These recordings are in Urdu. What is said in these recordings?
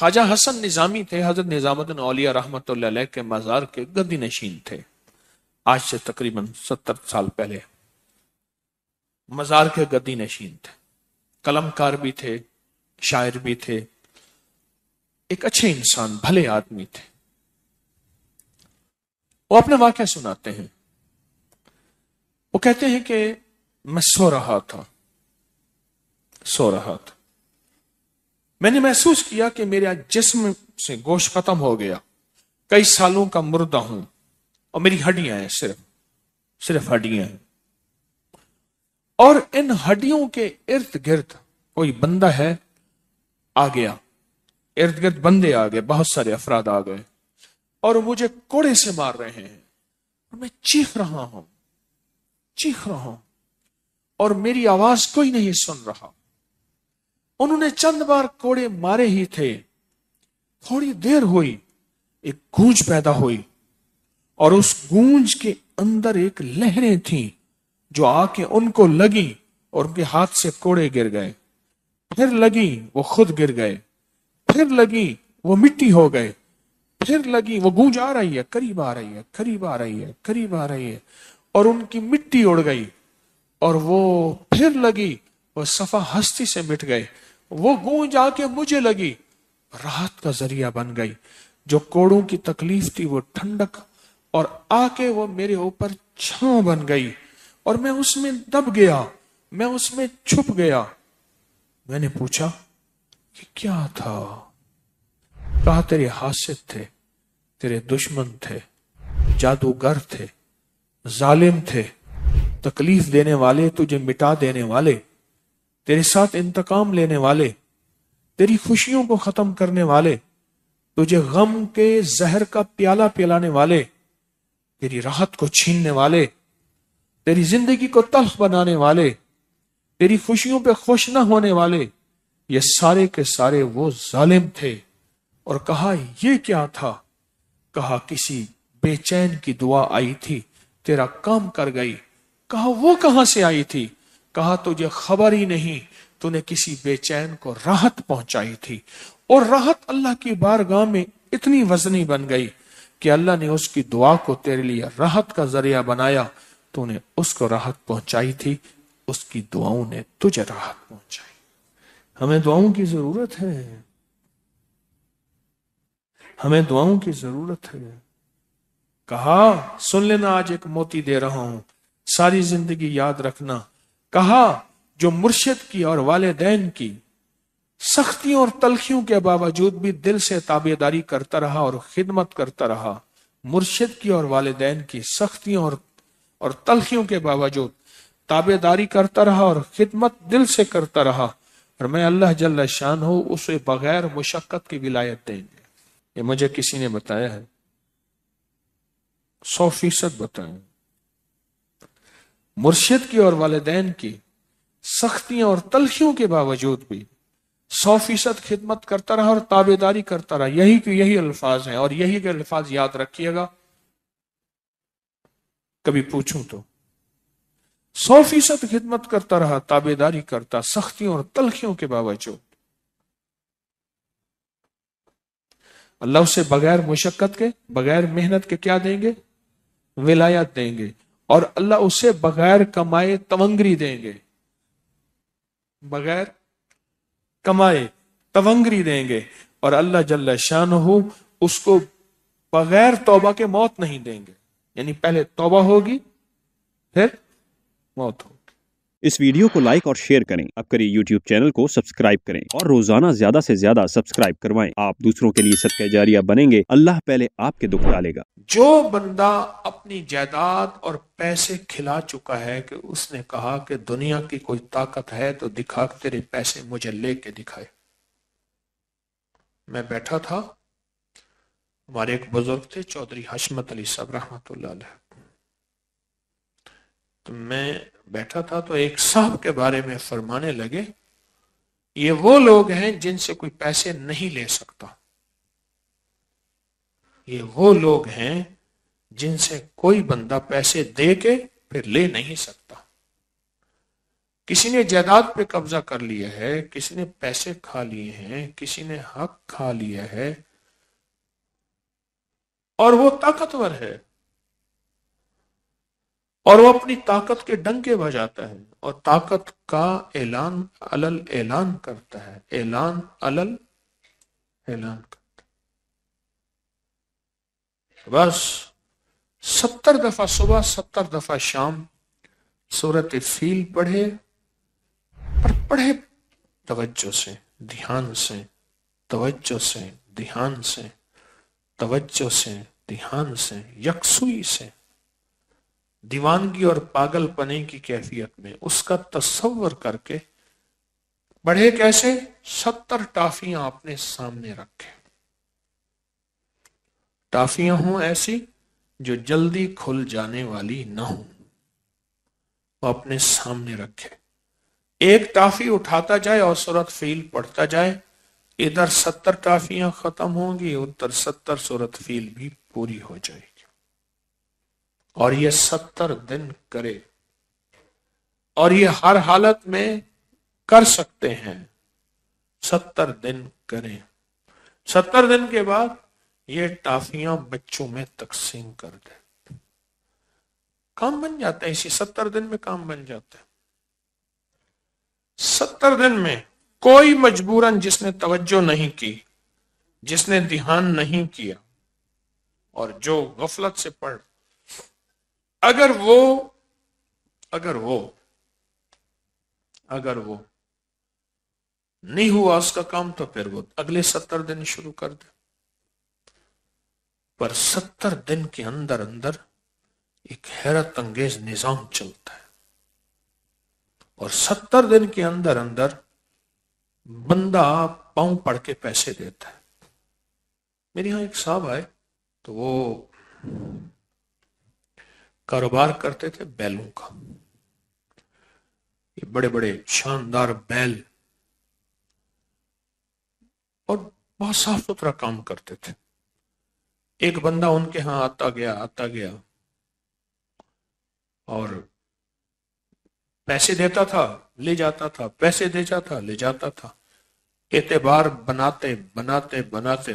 خواجہ حسن نظامی تھے، حضرت نظام الدین اولیاء رحمت اللہ علیہ کے مزار کے گدی نشین تھے، آج سے تقریباً 70 سال پہلے مزار کے گدی نشین تھے، قلم کار بھی تھے، شاعر بھی تھے، ایک اچھے انسان، بھلے آدمی تھے۔ وہ اپنے واقعہ سناتے ہیں، وہ کہتے ہیں کہ میں سو رہا تھا، میں نے محسوس کیا کہ میرا جسم سے گوشت ختم ہو گیا، کئی سالوں کا مردہ ہوں اور میری ہڈیاں ہیں، صرف ہڈیاں ہیں، اور ان ہڈیوں کے ارد گرد کوئی بندہ ہے، آ گیا، ارد گرد بندے آ گئے، بہت سارے افراد آ گئے اور مجھے کوڑے سے مار رہے ہیں، اور میں چیخ رہا ہوں اور میری آواز کوئی نہیں سن رہا۔ انہوں نے چند بار کوڑے مارے ہی تھے، تھوڑی دیر ہوئی، ایک گونج پیدا ہوئی، اور اس گونج کے اندر ایک لہریں تھیں جو آ کے ان کو لگی اور ان کے ہاتھ سے کوڑے گر گئے، پھر لگی وہ خود گر گئے، پھر لگی وہ مٹی ہو گئے، پھر لگی وہ گونج آ رہی ہے، قریب آ رہی ہے اور ان کی مٹی اڑ گئی، اور وہ پھر لگی، وہ صفحہ ہستی سے مٹ گئے، وہ گونج آ کے مجھے لگی، راحت کا ذریعہ بن گئی، جو کوڑوں کی تکلیف تھی وہ ٹھنڈک، اور آ کے وہ میرے اوپر چھاؤں بن گئی، اور میں اس میں دب گیا، میں اس میں چھپ گیا۔ میں نے پوچھا کہ کیا تھا؟ کہا تیرے حاسد تھے، تیرے دشمن تھے، جادوگر تھے، ظالم تھے، تکلیف دینے والے، تجھے مٹا دینے والے، تیرے ساتھ انتقام لینے والے، تیری خوشیوں کو ختم کرنے والے، تجھے غم کے زہر کا پیالہ پلانے والے، تیری راحت کو چھیننے والے، تیری زندگی کو تلخ بنانے والے، تیری خوشیوں پہ خوش نہ ہونے والے، یہ سارے کے سارے وہ ظالم تھے۔ اور کہا یہ کیا تھا؟ کہا کسی بے چین کی دعا آئی تھی، تیرا کام کر گئی۔ کہا وہ کہاں سے آئی تھی؟ کہا تجھے خبر ہی نہیں، تو نے کسی بے چین کو راحت پہنچائی تھی، اور راحت اللہ کی بارگاہ میں اتنی وزنی بن گئی کہ اللہ نے اس کی دعا کو تیرے لیے راحت کا ذریعہ بنایا، تو نے اس کو راحت پہنچائی تھی، اس کی دعاؤں نے تجھے راحت پہنچائی۔ ہمیں دعاؤں کی ضرورت ہے، ہمیں دعاؤں کی ضرورت ہے۔ کہا سن لینا، آج ایک موتی دے رہا ہوں، ساری زندگی یاد رکھنا۔ کہا جو مرشد کی اور والدین کی سختیوں اور تلخیوں کے باوجود بھی دل سے تابعداری کرتا رہا اور خدمت کرتا رہا، مرشد کی اور والدین کی سختیوں اور تلخیوں کے باوجود تابعداری کرتا رہا اور خدمت دل سے کرتا رہا، اور میں اللہ جل شانہ اسے بغیر مشقت کی ولایت دیں گے۔ یہ مجھے کسی نے بتایا ہے، 100% بتائیں۔ مرشد کی اور والدین کی سختیوں اور تلخیوں کے باوجود بھی 100% خدمت کرتا رہا اور تابعداری کرتا رہا۔ یہی الفاظ ہیں، اور یہی کے الفاظ یاد رکھیے گا، کبھی پوچھوں تو 100% خدمت کرتا رہا، تابعداری کرتا، سختیوں اور تلخیوں کے باوجود۔ اللہ اسے بغیر مشقت کے، بغیر محنت کے کیا دیں گے؟ ولایت دیں گے، اور اللہ اسے بغیر کمائے تونگری دیں گے، بغیر کمائے تونگری دیں گے، اور اللہ جل شانہ اس کو بغیر توبہ کے موت نہیں دیں گے، یعنی پہلے توبہ ہوگی پھر موت ہوگی۔ اس ویڈیو کو لائک اور شیئر کریں، اب کریے یوٹیوب چینل کو سبسکرائب کریں، اور روزانہ زیادہ سے زیادہ سبسکرائب کروائیں۔ آپ دوسروں کے لیے صدقہ جاریہ بنیں گے، اللہ پہلے آپ کے دکھ ڈالے گا۔ جو بندہ اپنی جائیداد اور پیسے کھلا چکا ہے کہ اس نے کہا کہ دنیا کی کوئی طاقت ہے تو دکھا، تیرے پیسے مجھے لے کے دکھائے۔ میں بیٹھا تھا، ہمارے ایک بزرگ تھے چودھری حشمت علی صاحب رحمۃ اللہ علیہ، تو میں بیٹھا تھا تو ایک صاحب کے بارے میں فرمانے لگے، یہ وہ لوگ ہیں جن سے کوئی پیسے نہیں لے سکتا، یہ وہ لوگ ہیں جن سے کوئی بندہ پیسے دے کے پھر لے نہیں سکتا۔ کسی نے جائیداد پہ قبضہ کر لیا ہے، کسی نے پیسے کھا لیے ہیں، کسی نے حق کھا لیا ہے، اور وہ طاقتور ہے اور وہ اپنی طاقت کے ڈنکے بجاتا ہے اور طاقت کا اعلان اعلان کرتا ہے، اعلان اعلان کرتا ہے۔ بس 70 دفعہ صبح 70 دفعہ شام سورۃ فیل پڑھے، اور پڑھے توجہ سے، دھیان سے، توجہ سے، دھیان سے، توجہ سے، دھیان سے، یکسوئی سے، دیوانگی اور پاگل پنے کی کیفیت میں اس کا تصور کر کے پڑھے۔ کیسے؟ 70 ٹافیاں اپنے سامنے رکھے، ٹافیاں ہوں ایسی جو جلدی کھل جانے والی نہ ہوں، وہ اپنے سامنے رکھے، ایک ٹافی اٹھاتا جائے اور سورۃ فیل پڑھتا جائے، ادھر 70 ٹافیاں ختم ہوں گی، ادھر 70 سورۃ فیل بھی پوری ہو جائے گی، اور یہ 70 دن کرے، اور یہ ہر حالت میں کر سکتے ہیں، 70 دن کریں، 70 دن کے بعد یہ ٹافیاں بچوں میں تقسیم کر دیں، کام بن جاتا ہے، اسی 70 دن میں کام بن جاتا ہے۔ 70 دن میں کوئی مجبوراً جس نے توجہ نہیں کی، جس نے دھیان نہیں کیا، اور جو غفلت سے پڑھ، اگر وہ نہیں ہوا اس کا کام، تو پھر وہ اگلے 70 دن شروع کر دے، پر 70 دن کے اندر اندر ایک حیرت انگیز نظام چلتا ہے، اور 70 دن کے اندر اندر بندہ پاؤں پڑھ کے پیسے دیتا ہے۔ میرے یہاں ایک صاحب آئے تو وہ کاروبار کرتے تھے بیلوں کا، یہ بڑے بڑے شاندار بیل، اور بہت صاف ستھرا کام کرتے تھے۔ ایک بندہ ان کے ہاں آتا گیا اور پیسے دیتا تھا، لے جاتا تھا، پیسے دیتا تھا، لے جاتا تھا، اعتبار بناتے بناتے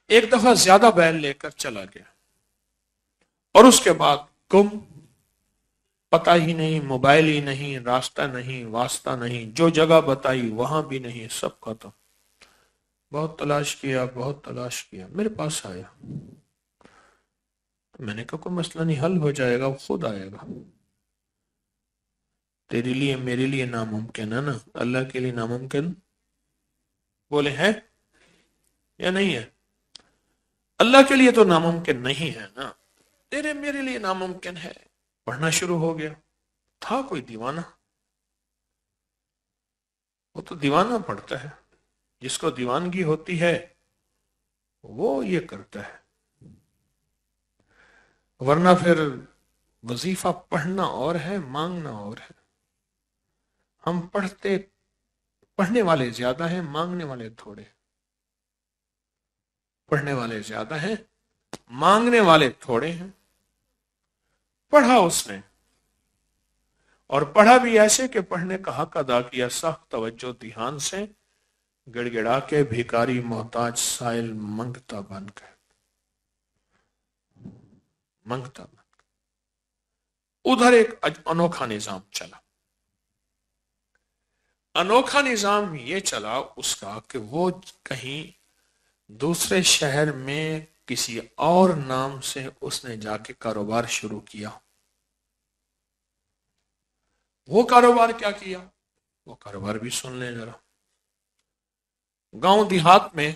ایک دفعہ زیادہ بیل لے کر چلا گیا، اور اس کے بعد گم، پتہ ہی نہیں، موبائل ہی نہیں، راستہ نہیں، واسطہ نہیں، جو جگہ بتائی وہاں بھی نہیں، سب ختم۔ بہت تلاش کیا، میرے پاس آیا، میں نے کہا کوئی مسئلہ نہیں، حل ہو جائے گا، وہ خود آئے گا، تیرے لیے میرے لیے ناممکن ہے نا، اللہ کے لیے ناممکن بولے ہے یا نہیں ہے؟ اللہ کے لیے تو ناممکن نہیں ہے نا، تیرے میرے لیے ناممکن ہے۔ پڑھنا شروع ہو گیا، تھا کوئی دیوانہ، وہ تو دیوانہ پڑھتا ہے، جس کو دیوانگی ہوتی ہے وہ یہ کرتا ہے، ورنہ پھر وظیفہ پڑھنا اور ہے، مانگنا اور ہے۔ ہم پڑھنے والے زیادہ ہیں، مانگنے والے تھوڑے، پڑھنے والے زیادہ ہیں، مانگنے والے تھوڑے ہیں۔ پڑھا اس نے، اور پڑھا بھی ایسے کہ پڑھنے کا حق ادا کیا، سخت توجہ دھیان سے، گڑ گڑا کے، بھیکاری محتاج سائل منگتا بن کے، ادھر ایک انوکھا نظام چلا، انوکھا نظام یہ چلا اس کا کہ وہ کہیں دوسرے شہر میں کسی اور نام سے اس نے جا کے کاروبار شروع کیا۔ وہ کاروبار کیا کیا؟ وہ کاروبار بھی سن لیں ذرا۔ گاؤں دیہات میں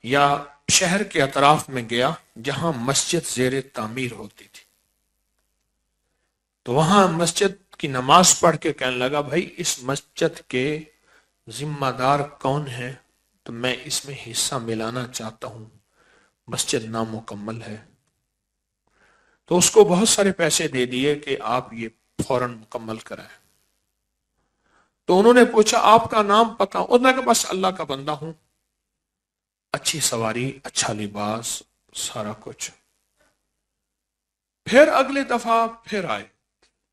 یا شہر کے اطراف میں گیا جہاں مسجد زیر تعمیر ہوتی تھی، تو وہاں مسجد کی نماز پڑھ کے کہنے لگا بھائی اس مسجد کے ذمہ دار کون ہیں، تو میں اس میں حصہ ملانا چاہتا ہوں، مسجد نامکمل ہے۔ تو اس کو بہت سارے پیسے دے دیے کہ آپ یہ فوراً مکمل کرائیں۔ تو انہوں نے پوچھا آپ کا نام پتہ؟ انہوں نے کہا بس اللہ کا بندہ ہوں، اچھی سواری، اچھا لباس، سارا کچھ۔ پھر اگلے دفعہ پھر آئے،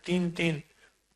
3-3